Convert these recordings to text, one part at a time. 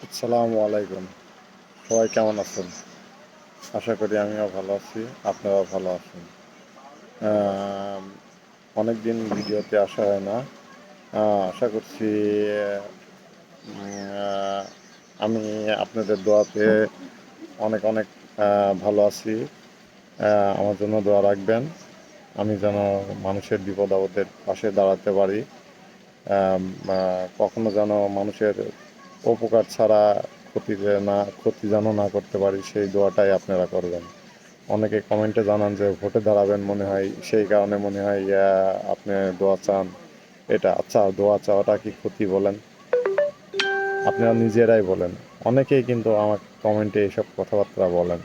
আসসালামু আলাইকুম। সবাই কেমন আছেন? আশা করি আমিও ভালো আছি, আপনারাও ভালো আছেন। আম অনেকদিন ভিডিওতে আসা হয় না। আশা করছি উম আ আমি আপনাদের দোয়াতে অনেক, অনেক ভালো আছি। আমার জন্য দোয়া রাখবেন। আমি যেন মানুষের বিপদ-আপদের পাশে দাঁড়াতে পারি। আম আ কখনো যেন মানুষের উপকার ছাড়া ক্ষতি যেন না করতে পারি, সেই দোয়াটাই আপনারা করবেন। অনেকে কমেন্টে জানান যে ভোটে দাঁড়াবেন মনে হয়, সেই কারণে মনে হয় আপনি দোয়া চান। এটা আচ্ছা, দোয়া চাওয়াটা কি ক্ষতি বলেন? আপনারা নিজেরাই বলেন। অনেকেই কিন্তু আমাকে কমেন্টে এইসব কথাবার্তা বলেন।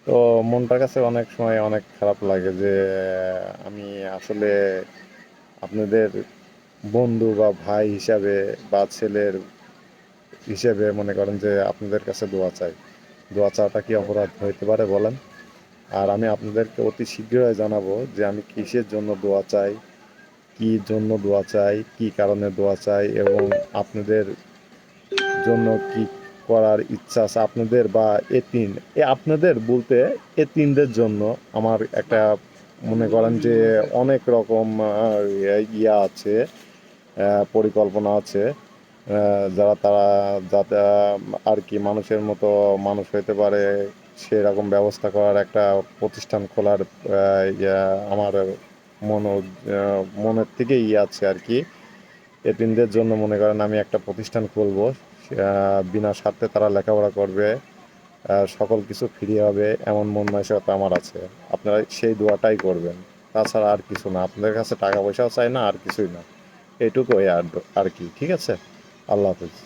তো মনটার কাছে অনেক সময় অনেক খারাপ লাগে যে আমি আসলে আপনাদের বন্ধু বা ভাই হিসাবে বা ছেলের হিসেবে মনে করেন যে আপনাদের কাছে দোয়া চাই। দোয়া চাওয়াটা কি অপরাধ হইতে পারে বলেন? আর আমি আপনাদেরকে অতি শীঘ্রই জানাবো যে আমি কিসের জন্য দোয়া চাই, কি জন্য দোয়া চাই, কি কারণে দোয়া চাই এবং আপনাদের জন্য কি করার ইচ্ছা আছে আপনাদের বা এতিম আপনাদের বলতে এতিমদের জন্য আমার একটা মনে করেন যে অনেক রকম ইয়া আছে, পরিকল্পনা আছে। যারা তারা যাতে আর কি মানুষের মতো মানুষ হইতে পারে সেরকম ব্যবস্থা করার একটা প্রতিষ্ঠান খোলার আমার মনের থেকে আছে আর কি। এতিমদের জন্য মনে করেন আমি একটা প্রতিষ্ঠান খুলব। বিনা স্বার্থে তারা লেখাপড়া করবে, সকল কিছু ফ্রি হবে এমন মন মানসিকতা আমার আছে। আপনারা সেই দোয়াটাই করবেন। তাছাড়া আর কিছু না, আপনাদের কাছে টাকা পয়সাও চাই না, আর কিছুই না। এইটুকুই আর কি। ঠিক আছে? আল্লাহ হাফিজ।